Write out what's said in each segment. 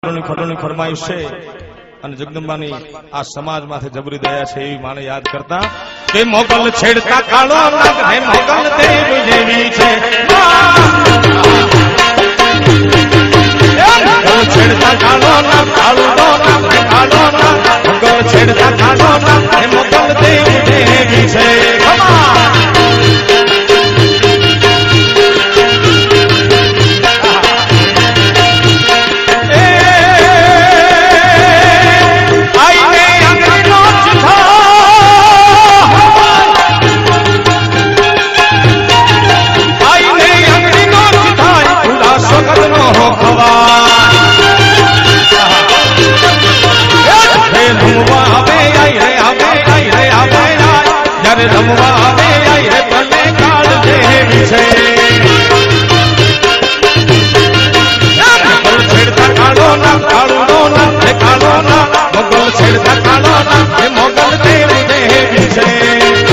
ફટોની ફરમાઈશ છે અને જગદંબાની આ સમાજ માથે જબરી દયા છે એવી માને યાદ કરતા કે મોગલ છેડતા કાળો નાગ હે મોગલ દેવ જેવી છે મોગલ છેડતા કાળો નાગ કાળો નાગ હે કાળો નાગ મોગલ છેડતા કાળો નાગ હે મોગલ દેવ જેવી છે રમવા આવે આય ભલે કાળ જેવી છે મોગલ છેડતા કાળો ના કાળો ના હે કાળો ના મોગલ છેડતા કાળો ના હે મોગલ દેવ જેવી છે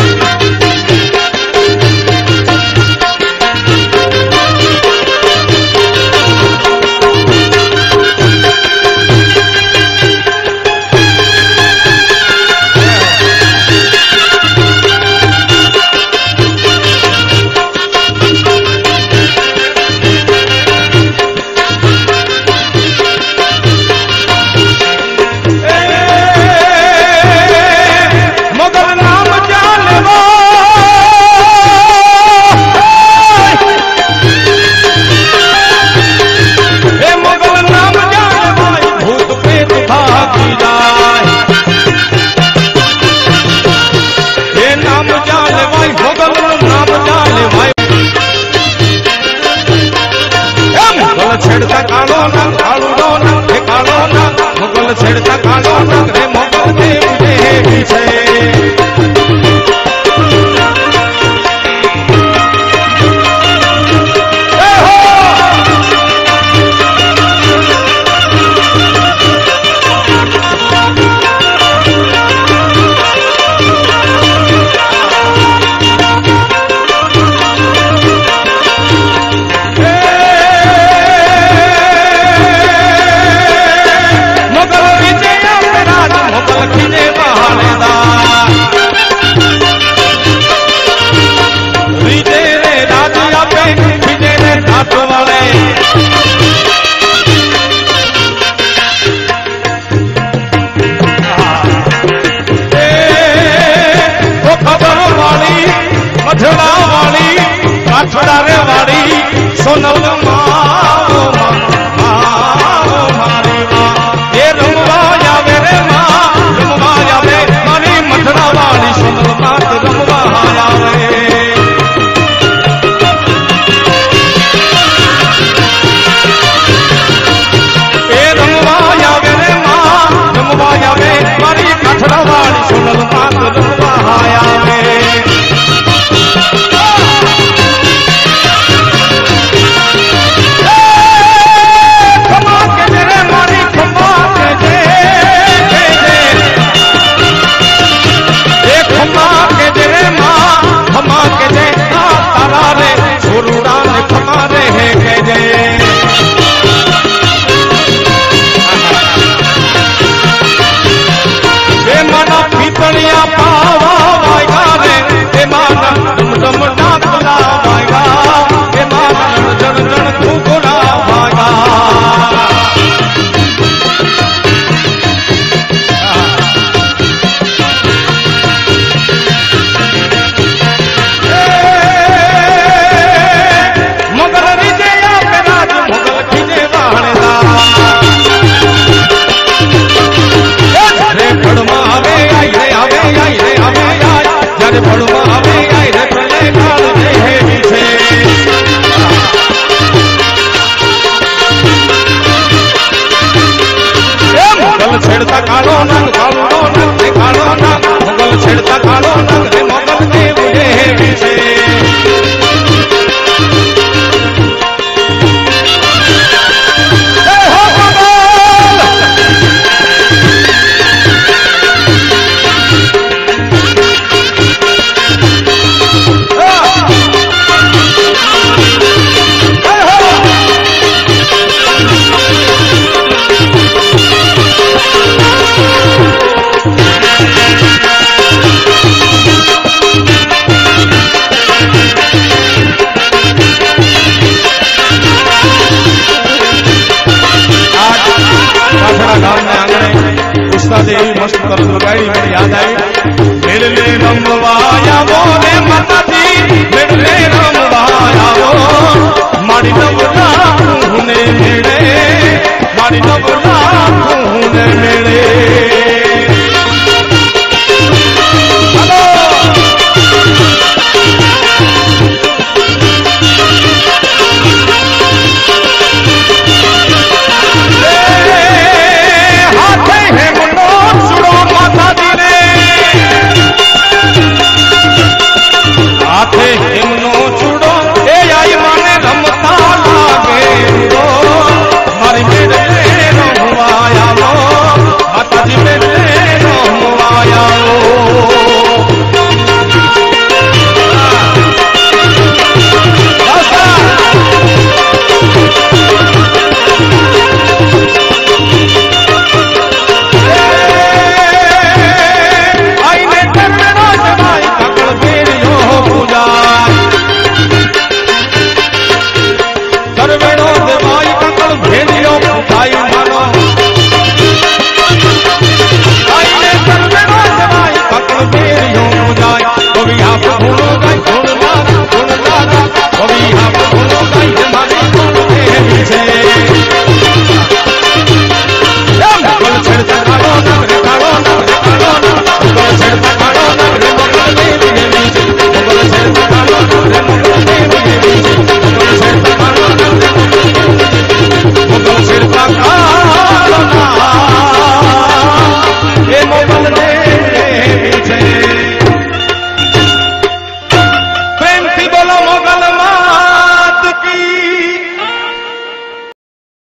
છેડતા કાળો ના કાળો ના હે કાળો ના મોગલ છેડતા કાળો ના રે મોગલ દેવ જેવી છે रे वाड़ी सोनल मारी ये रमवा आवे रे माँ रमवा आवे मारी मथुरा वाली सोनल मात रमवा आवे ये रमवा आवे रे माँ रमवा आवे मारी मथुरा वाली सोनल मात रमवा आवे छेड़ता कालो नंग कालो नंग कालो नंग मोगल छेड़ता कालो नंग रे मोगल देव जेवी छे મારા ગામને આંગણે ઉસ્તાદે એવી મસ્ત તરત લગાડી મને યાદ આવી મેળલે રમવાયા રે માતાજી મેળલે રમવાયા મારી નવલા હું ને મેળે મારી નવલા